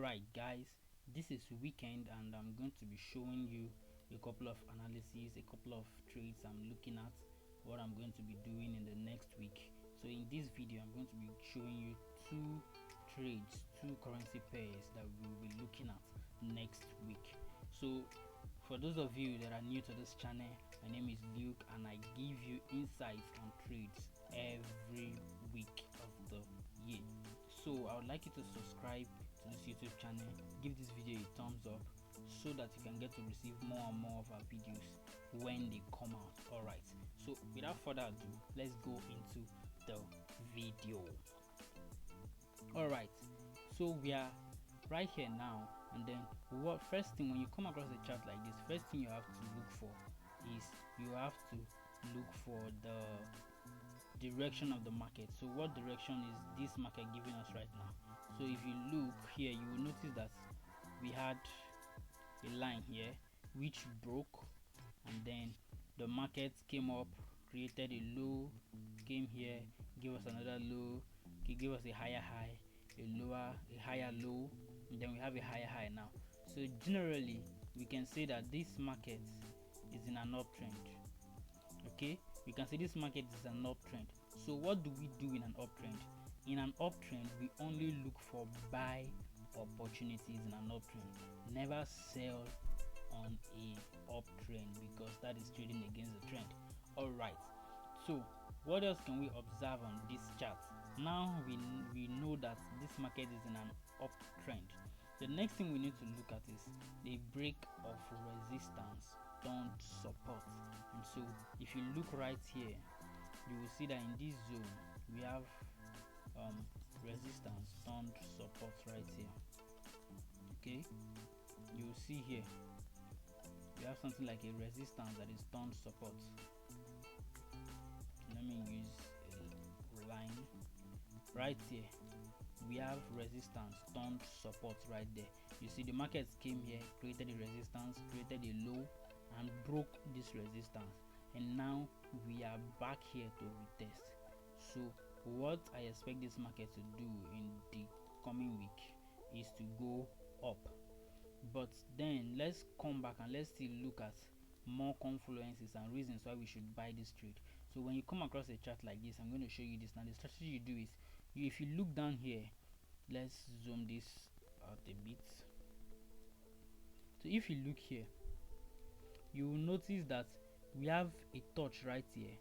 Alright guys, this is weekend and I'm going to be showing you a couple of analyses, a couple of trades I'm looking at, what I'm going to be doing in the next week. So in this video I'm going to be showing you two trades, two currency pairs that we will be looking at next week. So for those of you that are new to this channel, my name is Luke and I give you insights on trades every week of the year. So I would like you to subscribe to this YouTube channel, give this video a thumbs up so that you can get to receive more and more of our videos when they come out. Alright, so without further ado, let's go into the video. Alright, so we are right here now, and then what first thing when you come across a chart like this, first thing you have to look for is you have to look for the direction of the market. So what direction is this market giving us right now? So if you look here, you will notice that we had a line here which broke, and then the market came up, created a low, came here, give us another low, give us a higher high, a lower, a higher low, and then we have a higher high now. So generally we can say that this market is in an uptrend. Okay, we can say this market is an uptrend. So what do we do in an uptrend? In an uptrend, we only look for buy opportunities in an uptrend. Never sell on a uptrend because that is trading against the trend. All right, so what else can we observe on this chart? Now we know that this market is in an uptrend. The next thing we need to look at is the break of resistance turned support. And so if you look right here, you will see that in this zone we have resistance turned support right here. Okay, you will see here we have something like a resistance that is turned support. Let me use a line right here. We have resistance turned support right there. You see the market came here, created a resistance, created a low, and broke this resistance, and now we are back here to retest. So what I expect this market to do in the coming week is to go up. But then let's come back and let's still look at more confluences and reasons why we should buy this trade. So when you come across a chart like this, I'm going to show you this now. The strategy you do is if you look down here, let's zoom this out a bit. So if you look here, you will notice that we have a touch right here.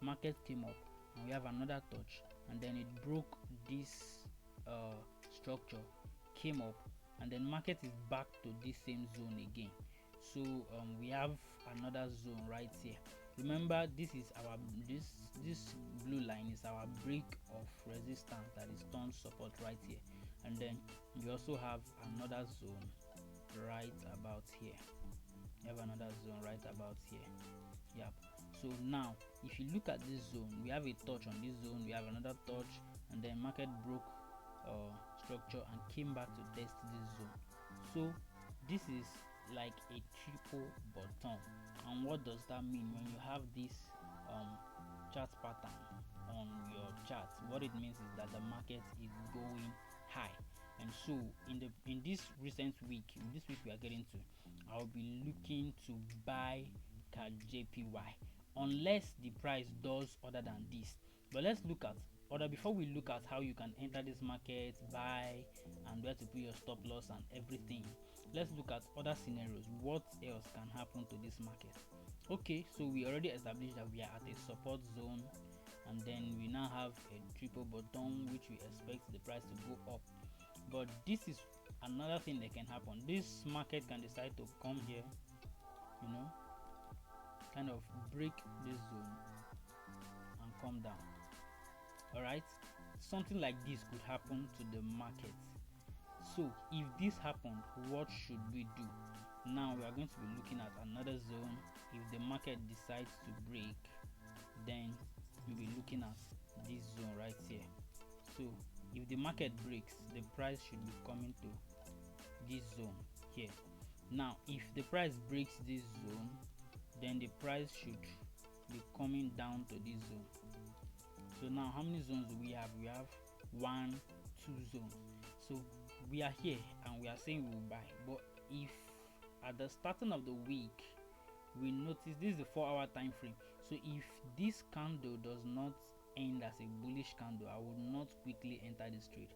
Market came up and we have another touch, and then it broke this structure, came up, and then market is back to this same zone again. So we have another zone right here. Remember, this is our this blue line is our break of resistance that is turned support right here, and then we also have another zone right about here. We have another zone right about here. Yep. So now if you look at this zone, we have a touch on this zone, we have another touch, and then market broke structure and came back to test this zone. So this is like a triple bottom. And what does that mean? When you have this chart pattern on your chart, what it means is that the market is going high. And so in this recent week, in this week we are getting to, I'll be looking to buy JPY unless the price does other than this. But let's look at before we look at how you can enter this market, buy, and where to put your stop loss and everything, let's look at other scenarios. What else can happen to this market? Okay, so we already established that we are at a support zone, and then we now have a triple bottom which we expect the price to go up. But this is another thing that can happen. This market can decide to come here, you know, kind of break this zone and come down. All right, something like this could happen to the market. So if this happened, what should we do? Now we are going to be looking at another zone. If the market decides to break, then we'll be looking at this zone right here. So if the market breaks, the price should be coming to this zone here. Now if the price breaks this zone, then the price should be coming down to this zone. So now how many zones do we have? We have 1, 2 zones. So we are here and we are saying we will buy. But if at the starting of the week we notice, this is the 4-hour time frame, so if this candle does not end as a bullish candle, I will not quickly enter this trade.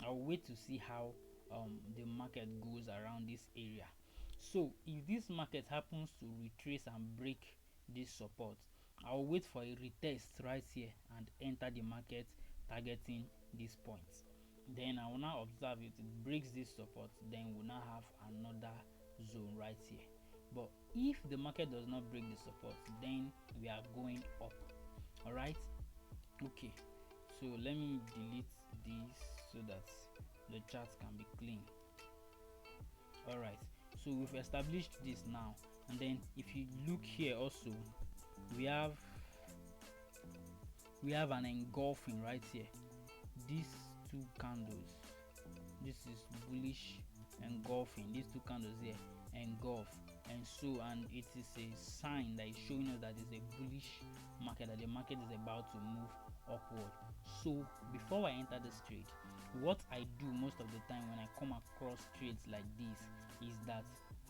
I will wait to see how the market goes around this area. So if this market happens to retrace and break this support, I will wait for a retest right here and enter the market targeting this point. Then I will now observe it breaks this support, then we'll now have another zone right here. But if the market does not break the support, then we are going up. All right, okay, so let me delete this so that the chart can be clean. All right, so we've established this now, and then if you look here also, we have an engulfing right here. These two candles, this is bullish engulfing, these two candles here engulf, and it is a sign that is showing us that it's a bullish market, that the market is about to move upward. So before I enter this trade, what I do most of the time when I come across trades like this is that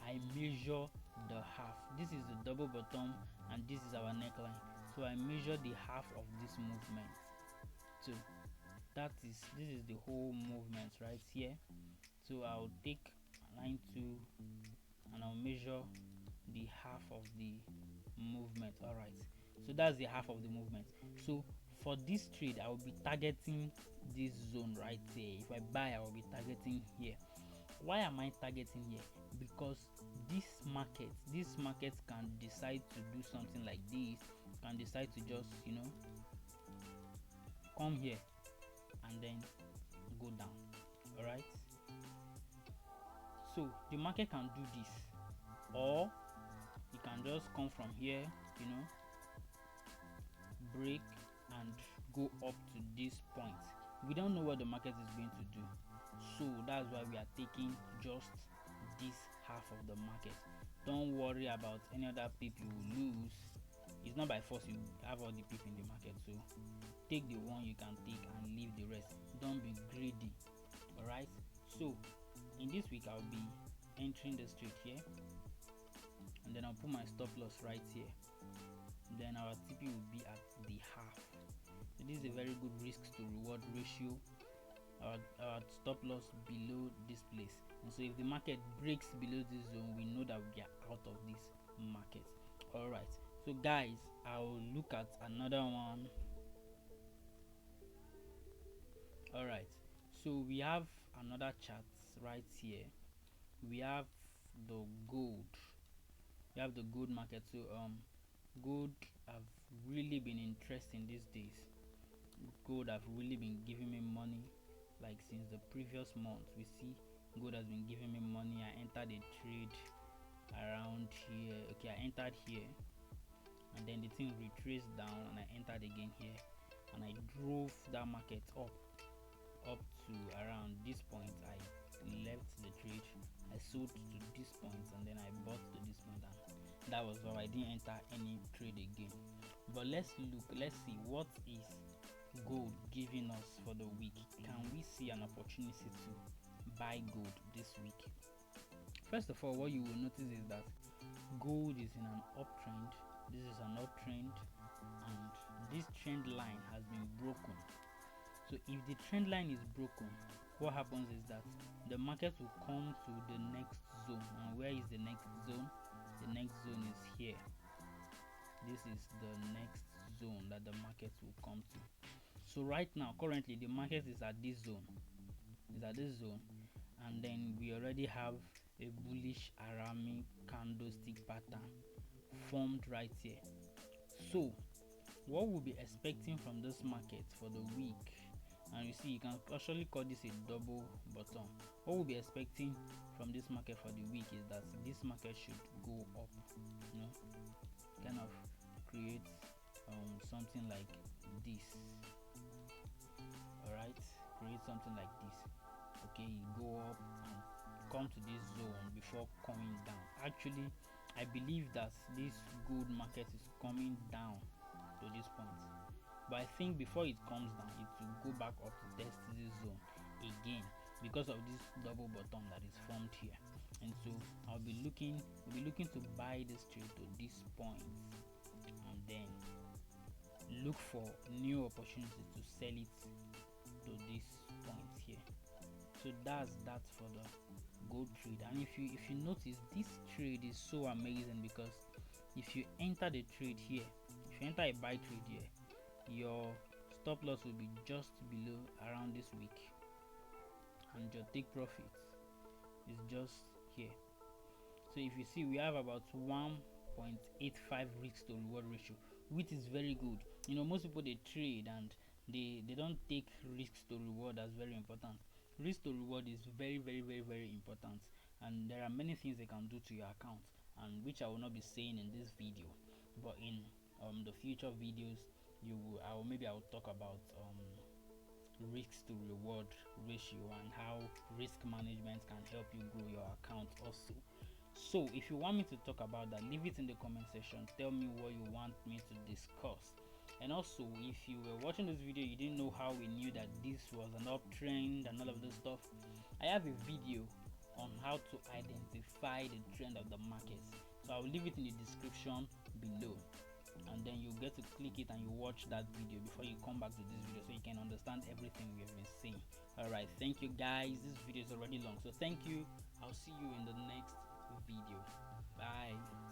I measure the half. This is the double bottom and this is our neckline, so I measure the half of this movement. So this is the whole movement right here. So I'll take line 2 and I'll measure the half of the movement. All right, so that's the half of the movement. So for this trade, I will be targeting this zone right here. If I buy, I will be targeting here. Why am I targeting here? Because this market can decide to do something like this, can decide to just come here and then go down. All right, so the market can do this, or it can just come from here, break and go up to this point. We don't know what the market is going to do, so that's why we are taking just this half of the market. Don't worry about any other people you will lose. It's not by force you have all the people in the market, so take the one you can take and leave the rest. Don't be greedy. All right, so in this week I'll be entering the trade here, and then I'll put my stop loss right here. Then our TP will be at the half. So this is a very good risk to reward ratio. Our stop loss below this place, and so if the market breaks below this zone, we know that we are out of this market. All right, so guys, I'll look at another one. All right, so we have another chart right here. We have the gold. We have the gold market. So gold have really been interesting these days. Gold have really been giving me money, like since the previous month. We see gold has been giving me money. I entered a trade around here. Okay, I entered here, and then the thing retraced down, and I entered again here, and I drove that market up to around this point. I left the trade, I sold to this point, and then I bought to this point, and that was all. I didn't enter any trade again. But let's see what is gold giving us for the week. Can we see an opportunity to buy gold this week? First of all, what you will notice is that gold is in an uptrend. This is an uptrend, and this trend line has been broken. So if the trend line is broken, what happens is that the market will come to the next zone. And where is the next zone? The next zone is here. This is the next zone that the market will come to. So right now, currently, the market is at this zone. And then we already have a bullish Arami candlestick pattern formed right here. So what we'll be expecting from this market for the week, and you see, you can actually call this a double bottom. What we'll be expecting from this market for the week is that this market should go up, kind of create something like this. All right, create something like this. Okay, you go up and come to this zone before coming down. Actually, I believe that this gold market is coming down to this point, but I think before it comes down, it will go back up to test this zone again. because of this double bottom that is formed here. And so we'll be looking to buy this trade to this point, and then look for new opportunities to sell it to this point here. So that's that for the gold trade. And if you notice, this trade is so amazing because if you enter the trade here, if you enter a buy trade here, your stop loss will be just below around this week, and your take profit is just here. So if you see, we have about 1.85 risk to reward ratio, which is very good. You know, most people they trade and they don't take risks to reward as very important. Risk to reward is very important, and there are many things they can do to your account, and which I will not be saying in this video, but in the future videos, I will talk about risk to reward ratio and how risk management can help you grow your account also. So if you want me to talk about that, leave it in the comment section. Tell me what you want me to discuss. And also, if you were watching this video, you didn't know how we knew that this was an uptrend and all of this stuff, I have a video on how to identify the trend of the market. So I will leave it in the description below, and then you get to click it and you watch that video before you come back to this video, so you can understand everything we have been saying. All right, thank you guys. This video is already long, so thank you. I'll see you in the next video. Bye.